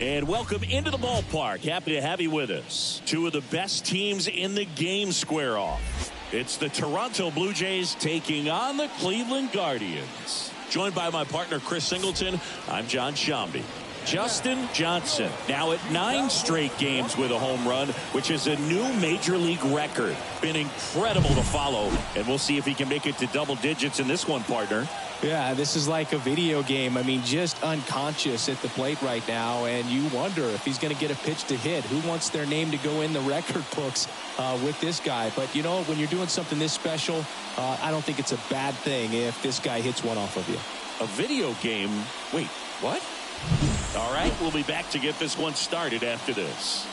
And welcome into the ballpark. Happy to have you with us. Two of the best teams in the game square off. It's the Toronto Blue Jays taking on the Cleveland Guardians. Joined by my partner Chris Singleton, I'm John Shambi. Justin Johnson now at 9 straight games with a home run, which is a new major league record. Been incredible to follow, and we'll see if he can make it to double digits in this one, partner. Yeah, this is like a video game. I mean, just unconscious at the plate right now, and you wonder if he's going to get a pitch to hit. Who wants their name to go in the record books with this guy? But, you know, when you're doing something this special, I don't think it's a bad thing if this guy hits one off of you. A video game? Wait, what? All right, we'll be back to get this one started after this.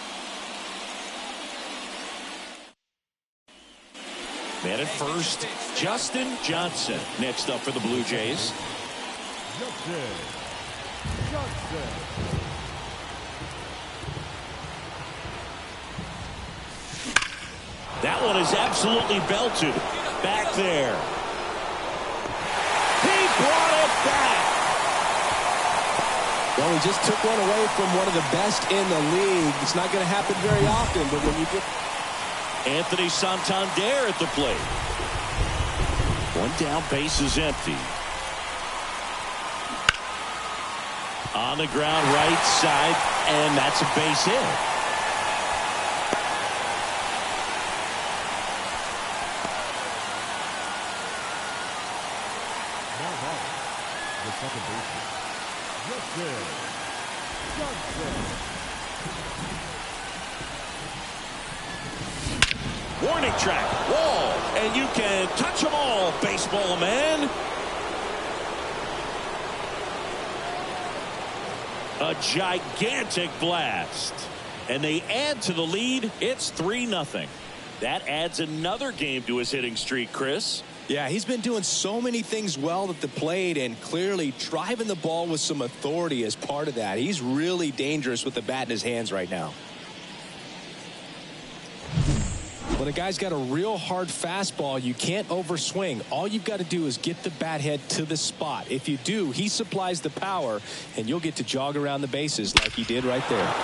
Man at first, Justin Johnson. Next up for the Blue Jays. That one is absolutely belted. Back there. He brought it back. Well, he just took one away from one of the best in the league. It's not going to happen very often, but when you get... Anthony Santander at the plate. One down, base is empty. On the ground, right side, and that's a base hit. The second baseman, Justin Johnson. Warning track, wall, and you can touch them all, baseball man. A gigantic blast. And they add to the lead. It's 3-0. That adds another game to his hitting streak, Chris. Yeah, he's been doing so many things well at the plate and clearly driving the ball with some authority as part of that. He's really dangerous with the bat in his hands right now. When a guy's got a real hard fastball, you can't overswing. All you've got to do is get the bat head to the spot. If you do, he supplies the power, and you'll get to jog around the bases like he did right there.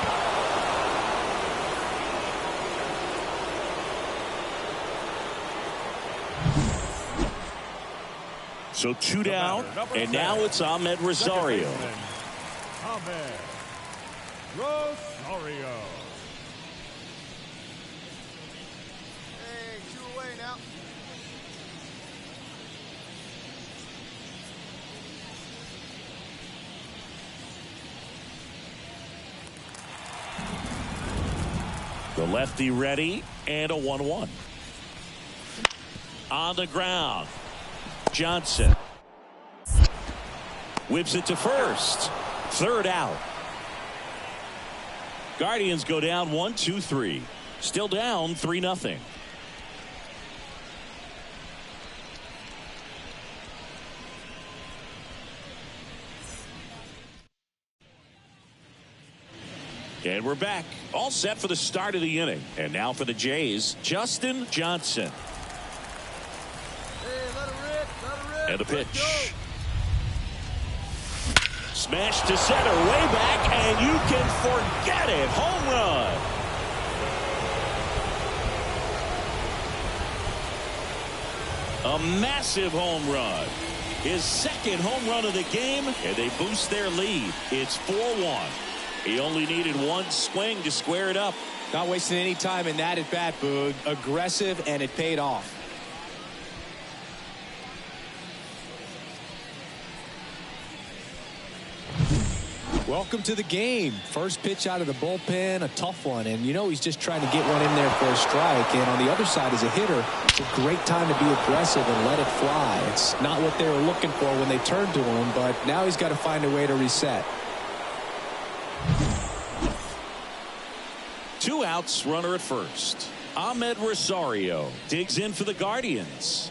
So 2 down, and now it's Ahmed Rosario. Ahmed Rosario. Hey, 2 away now. The lefty ready, and a 1-1. On the ground. Johnson whips it to first. 3rd out. Guardians go down 1-2-3. Still down 3-0. And we're back. All set for the start of the inning. And now for the Jays, Justin Johnson. And the pitch. Smash to center, way back, and you can forget it. Home run. A massive home run. His 2nd home run of the game, and they boost their lead. It's 4-1. He only needed one swing to square it up. Not wasting any time in that at bat, Boog. Aggressive, and it paid off. Welcome to the game. First pitch out of the bullpen, a tough one. And you know he's just trying to get one in there for a strike. And on the other side, as a hitter, it's a great time to be aggressive and let it fly. It's not what they were looking for when they turned to him, but now he's got to find a way to reset. 2 outs, runner at first. Ahmed Rosario digs in for the Guardians.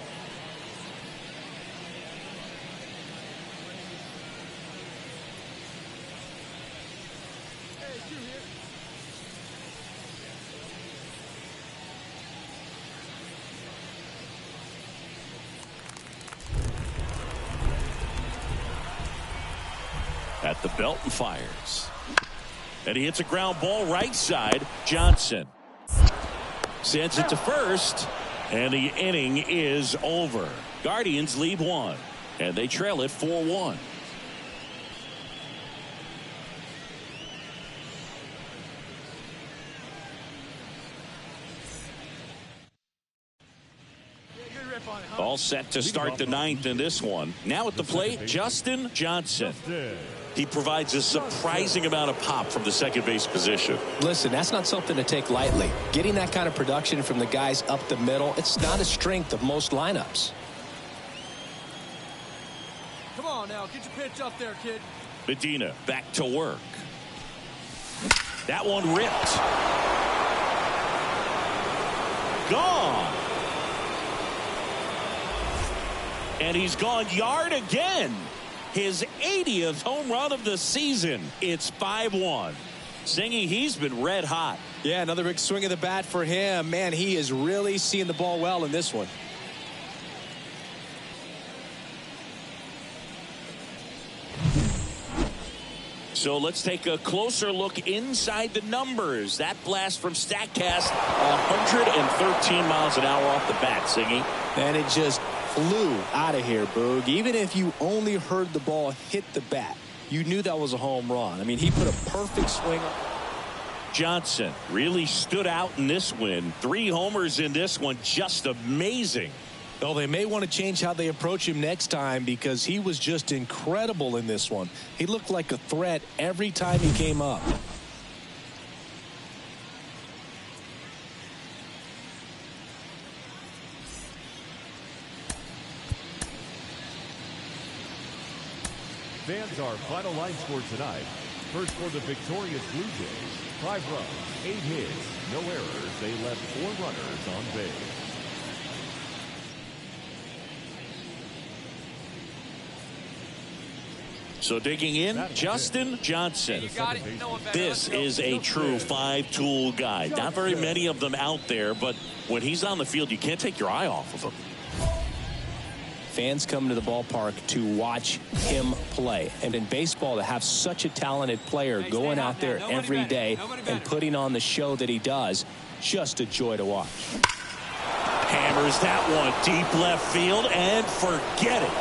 At the belt and fires. And he hits a ground ball right side. Johnson sends it to first. And the inning is over. Guardians lead 1. And they trail it 4-1. All set to start the 9th in this one. Now at the plate, Justin Johnson. He provides a surprising amount of pop from the second base position. Listen, that's not something to take lightly. Getting that kind of production from the guys up the middle, it's not a strength of most lineups. Come on now, get your pitch up there, kid. Medina back to work. That one ripped. Gone. And he's gone yard again. His 80th home run of the season. It's 5-1. Singy, he's been red hot. Yeah, another big swing of the bat for him. Man, he is really seeing the ball well in this one. So let's take a closer look inside the numbers. That blast from StatCast, 113 miles an hour off the bat, Singy. And it just flew out of here, Boog. Even if you only heard the ball hit the bat, you knew that was a home run. I mean, he put a perfect swing. Johnson really stood out in this win. 3 homers in this one. Just amazing. Well, they may want to change how they approach him next time because he was just incredible in this one. He looked like a threat every time he came up. Fans, our final line score tonight. First for the victorious Blue Jays. 5 runs, 8 hits, no errors. They left 4 runners on base. So digging in, Justin Johnson. This is a true 5-tool guy. Not very many of them out there, but when he's on the field, you can't take your eye off of him. Fans come to the ballpark to watch him play. And in baseball, to have such a talented player going out there every day and putting on the show that he does, just a joy to watch. Hammers that one deep left field and forget it.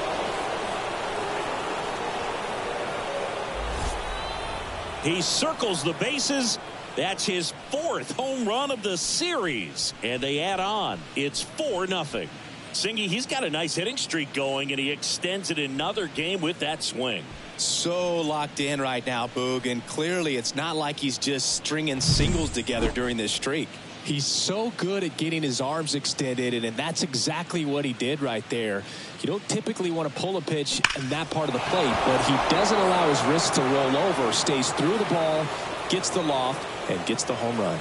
He circles the bases. That's his 4th home run of the series. And they add on. It's 4-0. Singy, he's got a nice hitting streak going, and he extends it another game with that swing. So locked in right now, Boog, and clearly it's not like he's just stringing singles together during this streak. He's so good at getting his arms extended, and that's exactly what he did right there. You don't typically want to pull a pitch in that part of the plate, but he doesn't allow his wrist to roll over, stays through the ball, gets the loft, and gets the home run.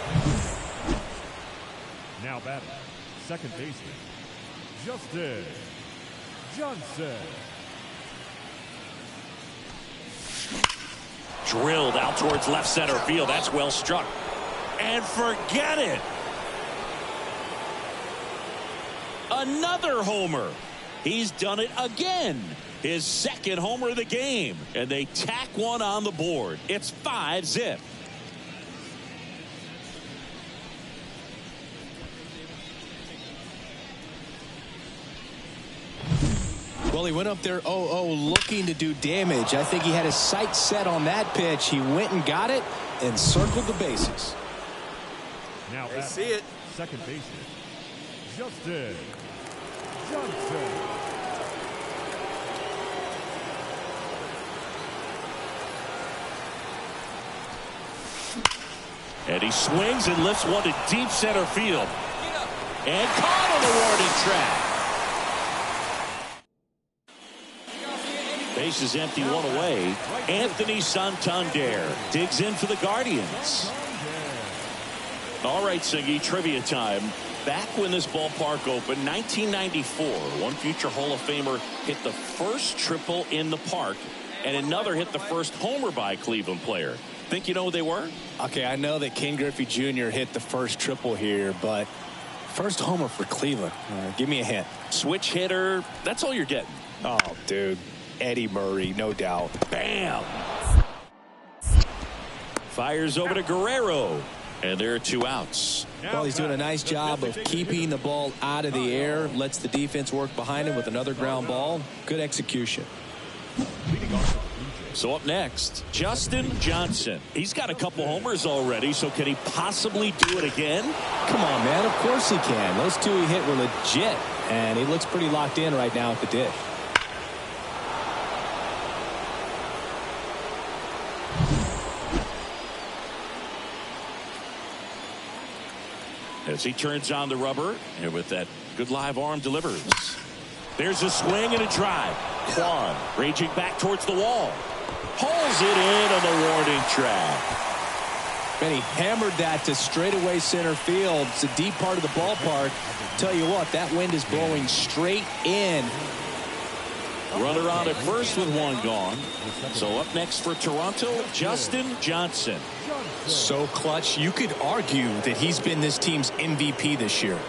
Now batting, second baseman, Justin Johnson. Drilled out towards left center field. That's well struck. And forget it. Another homer. He's done it again. His 2nd homer of the game. And they tack one on the board. It's 5-0. Well, he went up there 0-0 looking to do damage. I think he had his sights set on that pitch. He went and got it and circled the bases. Now They see it. Second baseman, Justin Johnson. And he swings and lifts one to deep center field. And caught on the warning track. Base is empty, 1 away. Anthony Santander digs in for the Guardians. All right, Singy, trivia time. Back when this ballpark opened, 1994, one future Hall of Famer hit the first triple in the park, and another hit the first homer by a Cleveland player. Think you know who they were? Okay, I know that Ken Griffey Jr. hit the first triple here, but first homer for Cleveland. Give me a hint. Switch hitter. That's all you're getting. Oh, dude. Eddie Murray, no doubt. Bam. Fires over to Guerrero. And there are 2 outs. Well, he's doing a nice job of keeping the ball out of the air. Lets the defense work behind him with another ground ball. Good execution. So up next, Justin Johnson. He's got a couple homers already, so can he possibly do it again? Come on, man. Of course he can. Those 2 he hit were legit, and he looks pretty locked in right now at the dish. As he turns on the rubber, and with that good live arm delivers. There's a swing and a drive. Kwan raging back towards the wall. Pulls it in on the warning track. And he hammered that to straightaway center field. It's a deep part of the ballpark. Tell you what, that wind is blowing straight in. Runner on at first with 1 gone. So up next for Toronto, Justin Johnson. So clutch, you could argue that he's been this team's MVP this year.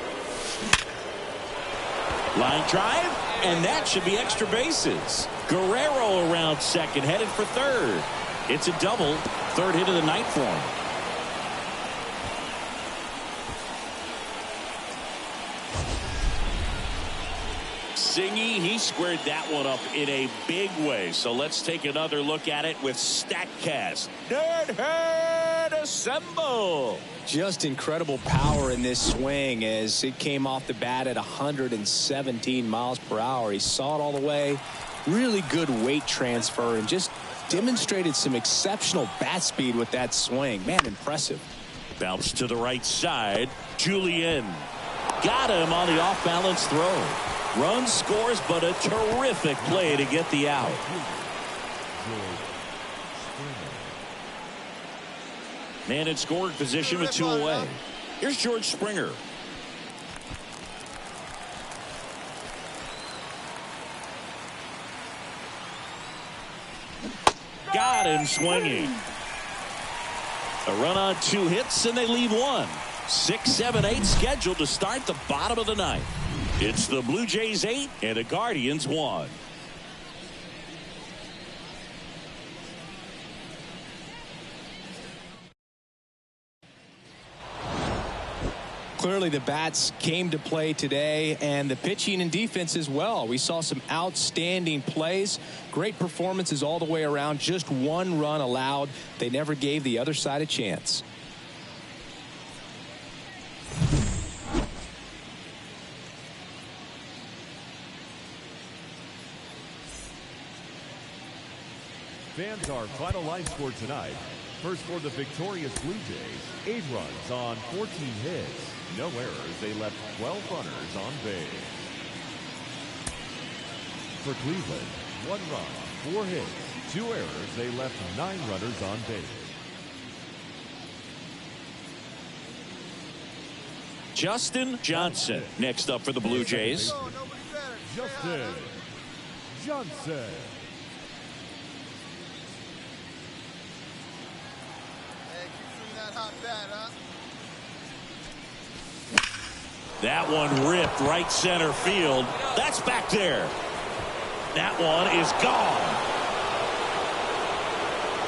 Line drive, and that should be extra bases. Guerrero around second, headed for third. It's a double, 3rd hit of the night for him. Singy, he squared that one up in a big way. So let's take another look at it with StatCast. Nerdhead assemble. Just incredible power in this swing as it came off the bat at 117 miles per hour. He saw it all the way. Really good weight transfer and just demonstrated some exceptional bat speed with that swing. Man, impressive. Bounce to the right side. Julian got him on the off-balance throw. Run scores, but a terrific play to get the out. Man in scoring position with 2 away. Here's George Springer. Got him swinging. A run on 2 hits, and they leave 1. 6, 7, 8 scheduled to start the bottom of the 9th. It's the Blue Jays 8 and the Guardians 1. Clearly the bats came to play today, and the pitching and defense as well. We saw some outstanding plays, great performances all the way around. Just 1 run allowed. They never gave the other side a chance. Fans, our final line score tonight. First for the victorious Blue Jays, 8 runs on 14 hits. No errors. They left 12 runners on base. For Cleveland, 1 run, 4 hits, 2 errors. They left 9 runners on base. Justin Johnson next up for the Blue Jays. Justin Johnson. That one ripped right center field. That's back there. That one is gone.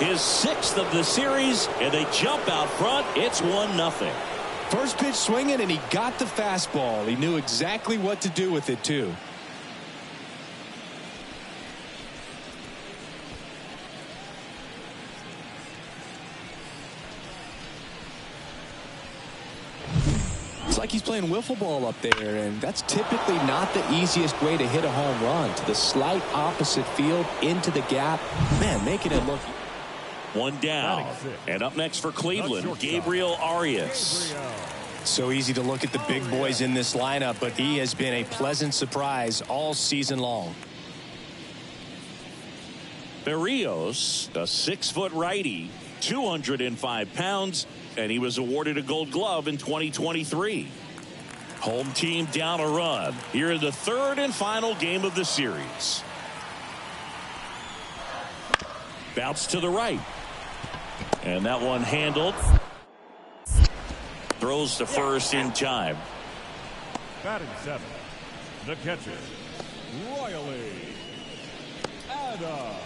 His 6th of the series, and they jump out front. It's 1-0. First pitch swinging, and he got the fastball. He knew exactly what to do with it, too. Like he's playing wiffle ball up there, and that's typically not the easiest way to hit a home run. To the slight opposite field, into the gap. Man, making it look. 1 down. And up next for Cleveland, Gabriel Arias. So easy to look at the big boys in this lineup, but he has been a pleasant surprise all season long. Berrios, a 6-foot righty, 205 pounds, and he was awarded a Gold Glove in 2023. Home team down a run here in the 3rd and final game of the series. Bounce to the right. And that one handled. Throws to first in time. Batting 7th, the catcher, Royally Adams.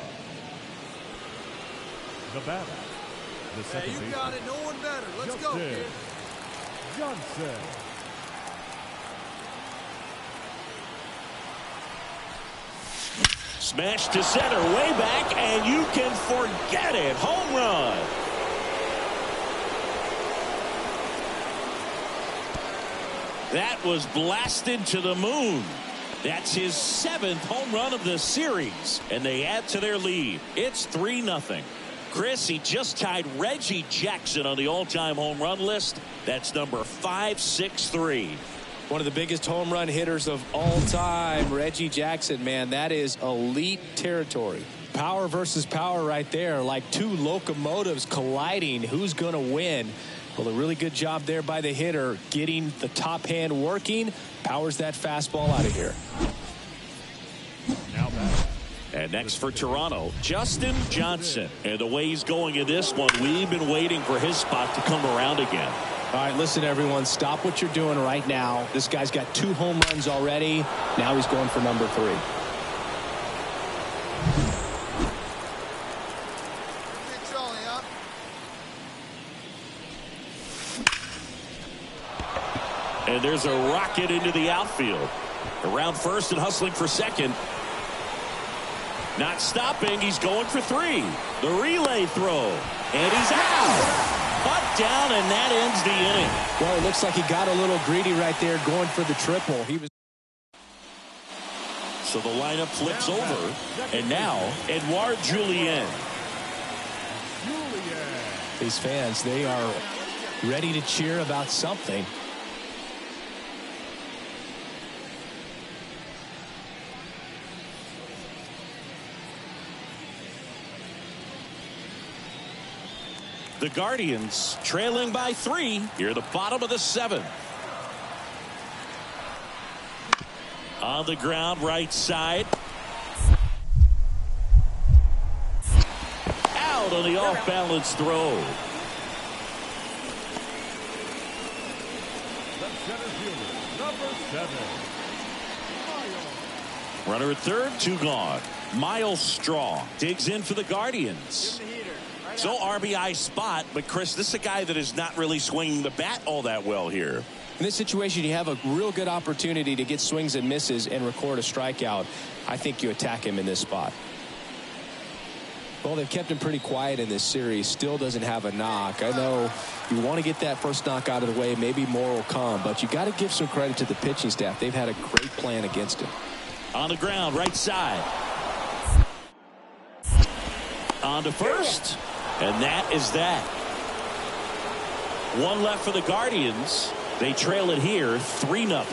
The batter, The second you got it. No one better. Let's go, kid. Johnson. Smash to center, way back, and you can forget it. Home run. That was blasted to the moon. That's his 7th home run of the series, and they add to their lead. It's 3-0. Chris, he just tied Reggie Jackson on the all-time home run list. That's number 563. One of the biggest home run hitters of all time, Reggie Jackson, man, that is elite territory. Power versus power right there, like two locomotives colliding. Who's going to win? Well, a really good job there by the hitter, getting the top hand working, powers that fastball out of here. Now back. And next for Toronto, Justin Johnson. And the way he's going in this one, we've been waiting for his spot to come around again. All right, listen, everyone, stop what you're doing right now. This guy's got 2 home runs already. Now he's going for number 3. Get Charlie up. And there's a rocket into the outfield. Around first and hustling for second. Not stopping. He's going for 3. The relay throw. And he's out. Butt down, and that ends the inning. Well, it looks like he got a little greedy right there going for the triple. He was. So the lineup flips over. And now, Edouard Julien. These fans, they are ready to cheer about something. The Guardians trailing by 3 here at the bottom of the 7th. On the ground, right side. Out on the off-balance throw. The center fielder, number 7. Runner at third, 2 gone. Miles Straw digs in for the Guardians. So RBI spot, but Chris, this is a guy that is not really swinging the bat all that well here. In this situation, you have a real good opportunity to get swings and misses and record a strikeout. I think you attack him in this spot. Well, they've kept him pretty quiet in this series. Still doesn't have a knock. I know you want to get that first knock out of the way. Maybe more will come, but you got to give some credit to the pitching staff. They've had a great plan against him. On the ground, right side. On to first. And that is that. 1 left for the Guardians. They trail it here 3-0.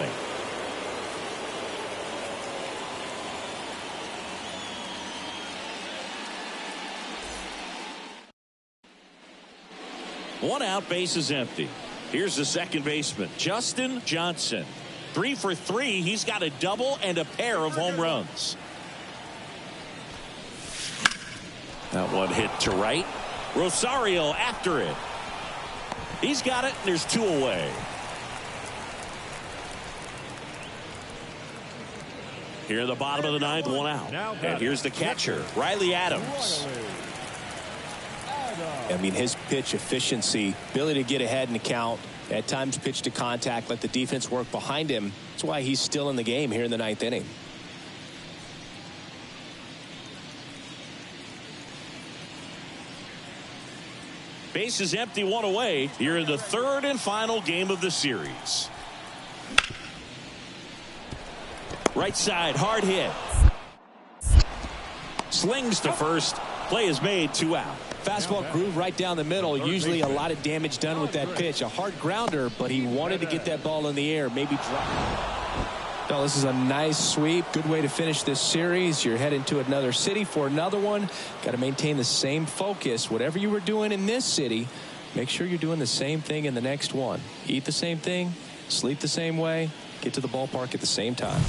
One out, base is empty. Here's the second baseman, Justin Johnson. 3 for 3. He's got a double and a pair of home runs. That one hit to right. Rosario after it. He's got it. There's 2 away. Here in the bottom of the 9th, 1 out. And here's the catcher, Riley Adams. I mean, his pitch efficiency, ability to get ahead in the count, at times pitch to contact, let the defense work behind him. That's why he's still in the game here in the 9th inning. Base is empty, 1 away. Here in the 3rd and final game of the series. Right side, hard hit. Slings to first. Play is made, 2 out. Fastball groove right down the middle. Usually a lot of damage done with that pitch. A hard grounder, but he wanted to get that ball in the air. Maybe drop. Well, this is a nice sweep. Good way to finish this series. You're heading to another city for another one. Got to maintain the same focus. Whatever you were doing in this city, make sure you're doing the same thing in the next one. Eat the same thing, sleep the same way, get to the ballpark at the same time.